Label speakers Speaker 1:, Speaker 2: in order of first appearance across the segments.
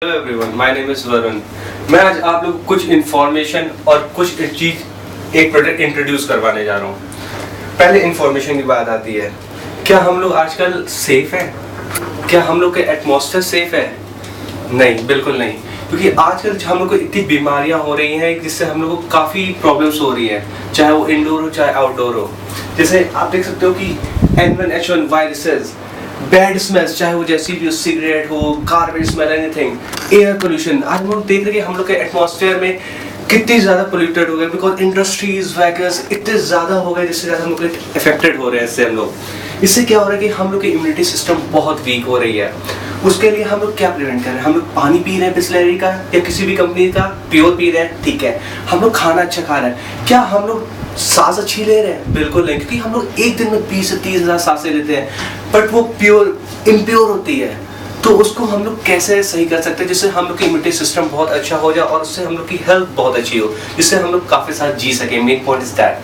Speaker 1: Hello everyone, my name is Varun. मैं आज आप लोग कुछ इन्फॉर्मेशन और कुछ एक प्रोडक्ट इंट्रोड्यूस करवाने जा रहा हूँ। पहले इन्फॉर्मेशन की बात आती है, क्या हम लोग आजकल सेफ हैं? क्या हम लोग के एटमॉस्फेयर सेफ है? नहीं, बिल्कुल नहीं। क्योंकि आजकल हम लोग को इतनी बीमारियां हो रही हैं जिससे हम लोग को काफ़ी प्रॉब्लम्स हो रही है, चाहे वो इंडोर हो चाहे आउटडोर हो। जैसे आप देख सकते हो कि N1H1 वायरसेस, बैड स्मेल्स, चाहे वो जैसी भी सिगरेट हो, garbage smell, anything, air pollution. आज हम लोग देख रहे हैं कि हम लोग के एटमॉस्फेयर में कितनी ज़्यादा पोल्यूटेड हो गए, बिकॉज इंडस्ट्रीज, व्हीकल्स इतने ज़्यादा हो गए जिससे ज़्यादा हम लोग इफेक्टेड हो रहे हैं। इससे हम लोग इससे क्या हो रहा है कि हम लोग की इम्यूनिटी सिस्टम बहुत वीक हो रही है। उसके लिए हम लोग क्या प्रिवेंट कर रहे हैं? हम लोग पानी पी रहे हैं बिस्लरी का या किसी भी कंपनी का प्योर पी रहे हैं, ठीक है। हम लोग खाना अच्छा खा रहे हैं, क्या हम लोग सांस अच्छी ले रहे हैं? बिल्कुल नहीं, क्योंकि हम लोग एक दिन में 20 से 30 हज़ार सांसें लेते हैं, बट वो प्योर इम्प्योर होती है। तो उसको हम लोग कैसे सही कर सकते हैं जिससे हम लोग की इम्यूनिटी सिस्टम बहुत अच्छा हो जाए और उससे हम लोग की हेल्थ बहुत अच्छी हो, जिससे हम लोग काफी साल जी सके। मेन पॉइंट इज दैट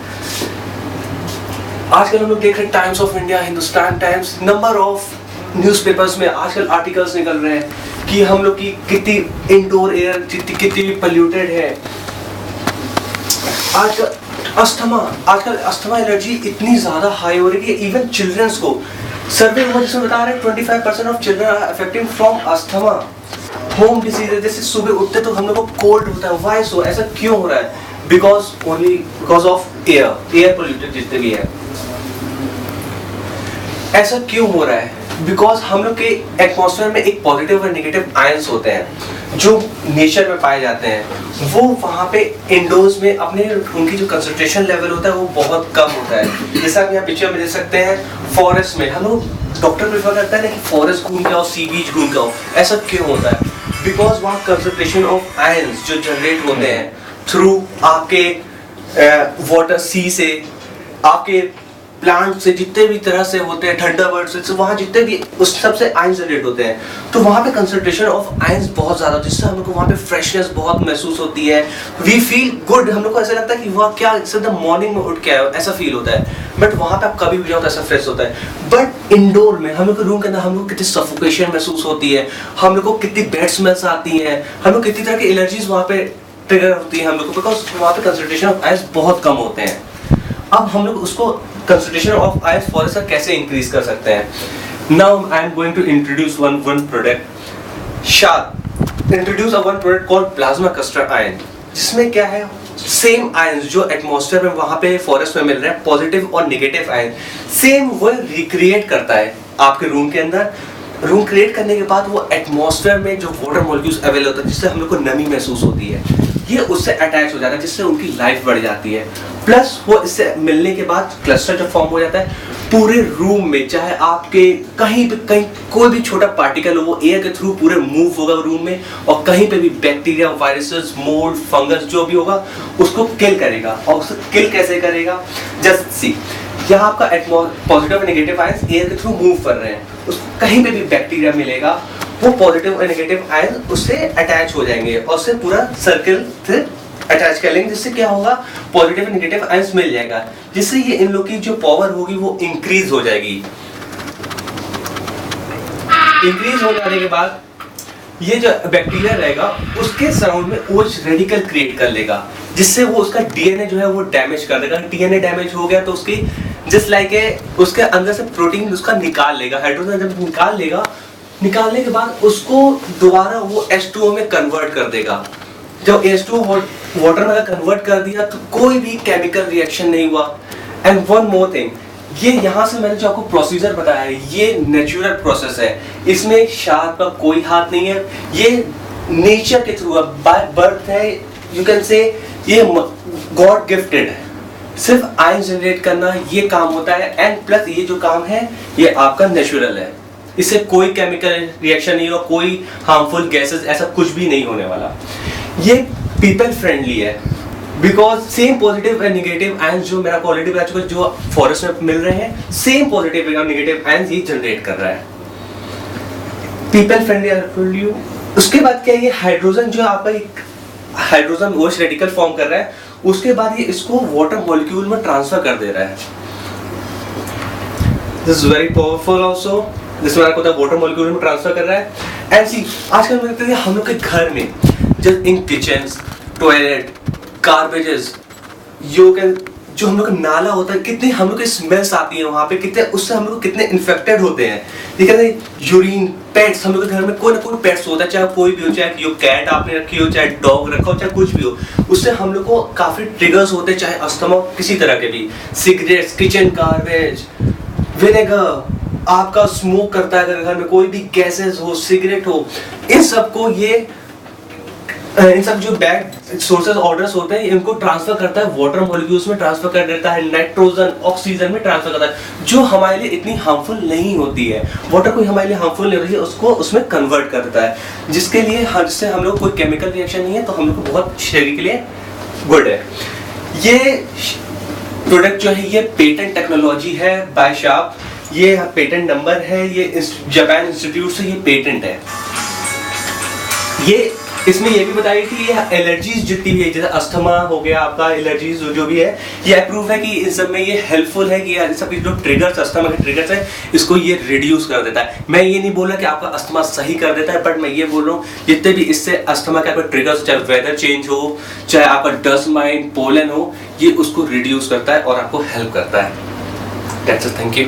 Speaker 1: आजकल हम लोग देख रहे हैं times of India, Hindustan times, number of newspapers में आजकल आर्टिकल्स निकल रहे हैं कि हम लोग की कितनी इंडोर एयर कितनी पोल्यूटेड है। आजकल अस्थमा एलर्जी इतनी ज्यादा हाई हो रही है, इवन चिल्ड्रंस को। सर्वे हुआ जिसमें बता रहे हैं 25% of children are affecting from asthma. Home disease, जैसे सुबह उठते तो हम लोग को कोल्ड होता है, वाई सो? ऐसा क्यों हो रहा है? बिकॉज ऑफ एयर पोल्यूटेड जितने भी है। ऐसा क्यों हो रहा है? बिकॉज हम लोग के एटमॉस्फेयर में एक पॉजिटिव और नेगेटिव आयंस होते हैं जो नेचर में पाए जाते हैं। वो वहाँ पे इंडोर्स में उनकी जो कंसंट्रेशन लेवल होता है वो बहुत कम होता है। जैसा आप यहाँ पिक्चर में देख सकते हैं, फॉरेस्ट में हम लोग डॉक्टर प्रेफर करता है ना कि फॉरेस्ट घूम के आओ, सी बीच घूम के आओ। ऐसा क्यों होता है? बिकॉज वहाँ कंसंट्रेशन ऑफ आयंस जो जनरेट होते हैं थ्रू आपके वाटर, सी से, आपके प्लांट से, जितने भी तरह से होते हैं, थंडरबर्ड से, वहाँ जितने भी उस सब से आयंस जनरेट होते हैं। तो वहाँ पे कंसंट्रेशन ऑफ आयंस बहुत ज़्यादा होती है, जिससे हम लोग को वहाँ पे फ्रेशनेस बहुत महसूस होती है। वी फील गुड, हम लोग को ऐसा लगता है कि वह क्या एकदम मॉर्निंग में उठ के आए, ऐसा फील होता है। बट वहाँ पे आप कभी भी जाओ तो ऐसा फ्रेश होता है। बट इंडोर में हम लोग के रूम के अंदर हम लोग कितनी सफोकेशन महसूस होती है, हम लोग को कितनी बैड स्मेल्स आती हैं, हम लोग कितनी तरह की एलर्जीज वहाँ पे ट्रिगर होती है हम लोग को, बिकॉज वहाँ पे कंसंट्रेशन ऑफ आयंस बहुत कम होते हैं। अब हम लोग उसको कंसंट्रेशन ऑफ आयंस फॉरेस्ट कैसे इंक्रीज कर सकते हैं? Now I am going to introduce one product. Introduce one product called plasma cluster ion, जिसमें क्या है, सेम आयंस जो एटमॉस्फेयर में वहां पे फॉरेस्ट में मिल रहे हैं, पॉजिटिव और नेगेटिव आयन, सेम वो रिक्रिएट करता है आपके रूम के अंदर। रूम क्रिएट करने के बाद वो एटमॉस्फेयर में जो वाटर मॉलिक्यूल्स अवेलेबल होता है, जिससे हम लोग को नमी महसूस होती है, ये उससे अटैच हो जाता है, जिससे उनकी लाइफ बढ़ जाती है। प्लस वो इससे मिलने के बाद क्लस्टर जो फॉर्म हो जाता है पूरे रूम में, चाहे आपके कहीं कोई भी छोटा पार्टिकल हो, वो एयर के थ्रू पूरे मूव होगा रूम में, और कहीं पे भी बैक्टीरिया, वायरसेस, मोल्ड, फंगस जो भी होगा उसको किल करेगा। और उसको किल कैसे करेगा? जस्ट सी, यहाँ आपका पॉजिटिव और नेगेटिव आयंस एयर के थ्रू मूव कर रहे हैं, उसको कहीं पे भी बैक्टीरिया मिलेगा, वो पॉजिटिव और नेगेटिव आयन उससे अटैच हो जाएंगे और उससे पूरा सर्कल से अटैच कर लेंगे, जिससे क्या होगा, पॉजिटिव और नेगेटिव आयंस मिल जाएगा, जिससे ये इन लोग की जो पावर होगी वो इंक्रीज हो जाएगी। इंक्रीज हो जाने के बाद ये जो बैक्टीरिया रहेगा उसके सराउंड में OH रेडिकल क्रिएट कर लेगा, जिससे वो उसका डीएनए जो है वो डैमेज कर देगा। डीएनए डैमेज हो गया तो उसकी जस्ट लाइक उसके अंदर से प्रोटीन उसका निकाल लेगा, हाइड्रोजन जब निकाल लेगा, निकालने के बाद उसको दोबारा वो H2O में कन्वर्ट कर देगा। जब H2O वाटर में कन्वर्ट कर दिया तो कोई भी केमिकल रिएक्शन नहीं हुआ। एंड वन मोर थिंग, ये यहाँ से मैंने जो आपको प्रोसीजर बताया है, ये नेचुरल प्रोसेस है, इसमें शायद का कोई हाथ नहीं है, ये नेचर के थ्रू बाय बर्थ है, यू कैन से ये गॉड गिफ्टेड है। सिर्फ आयन जनरेट करना ये काम होता है, एंड प्लस ये जो काम है ये आपका नेचुरल है, इससे कोई केमिकल रिएक्शन नहीं होगा, कोई हार्मफुल गैसेस ऐसा कुछ भी नहीं होने वाला। ये पीपल फ्रेंडली है, because same positive and negative ions जो मेरा ऑलरेडी बता चुका, जो फॉरेस्ट में मिल रहे हैं, सेम पॉजिटिव और नेगेटिव आयंस ये जनरेट कर रहा है। People friendly. उसके बाद क्या है, ये हाइड्रोजन जो आपका एक हाइड्रोजन OH रेडिकल फॉर्म कर रहा है, उसके बाद ये इसको वाटर मॉलिक्यूल में ट्रांसफर कर दे रहा है। This is very powerful also, जिसमें आपको वाटर मॉलिक्यूल में ट्रांसफर कर रहा है। एंड सी आजकल मुझे लगता है हम लोग के घर में जब इन किचन, टॉयलेट, गार्बेजेस, जो हम लोग का नाला होता है, कितनी हम लोग की स्मेल्स आती है वहाँ पे, कितने उससे हम लोग कितने इन्फेक्टेड होते हैं। ठीक है ना, यूरिन, पेट्स, हम लोग के घर में कोई ना कोई पेट्स होता है, चाहे कोई भी हो, चाहे यो कैट आपने रखी हो, चाहे डॉग रखा हो, चाहे कुछ भी हो, उससे हम लोग को काफी ट्रिगर्स होते हैं, चाहे अस्थमा किसी तरह के भी। सिगरेट्स, किचन गार्बेज, विनेगर, आपका स्मोक करता है अगर घर में कोई भी गैसेस हो, सिगरेट हो, इन सब जो बैड सोर्सेज ऑर्डर्स होते हैं इनको ट्रांसफर करता है वाटर मॉलिक्यूल्स में, ट्रांसफर कर देता है नाइट्रोजन, ऑक्सीजन में ट्रांसफर करता है, जो हमारे लिए इतनी हार्मफुल नहीं होती है। वाटर कोई हमारे लिए हार्मफुल नहीं होती है, उसको उसमें कन्वर्ट करता है, जिसके लिए जिससे हम लोग कोई केमिकल रिएक्शन नहीं है, तो हम लोग को बहुत शरीर के लिए गुड है। ये प्रोडक्ट जो है ये पेटेंट टेक्नोलॉजी है बाय शार्प, ये पेटेंट नंबर है, ये जापान इंस्टीट्यूट से ये पेटेंट है। ये इसमें ये भी बताइए कि ये एलर्जीज जितनी भी है, जैसे अस्थमा हो गया आपका, एलर्जीज जो भी है, ये अप्रूव है कि इन सब में ये हेल्पफुल है कि सब जो ट्रिगर्स, अस्थमा के ट्रिगर्स है, इसको ये रिड्यूस कर देता है। मैं ये नहीं बोल रहा कि आपका अस्थमा सही कर देता है, बट मैं ये बोल रहा हूँ जितने भी इससे अस्थमा के आपका ट्रिगर्स, चाहे वेदर चेंज हो, चाहे आपका डस्ट माइट, पोलन हो, ये उसको रिड्यूस करता है और आपको हेल्प करता है। That's it, thank you.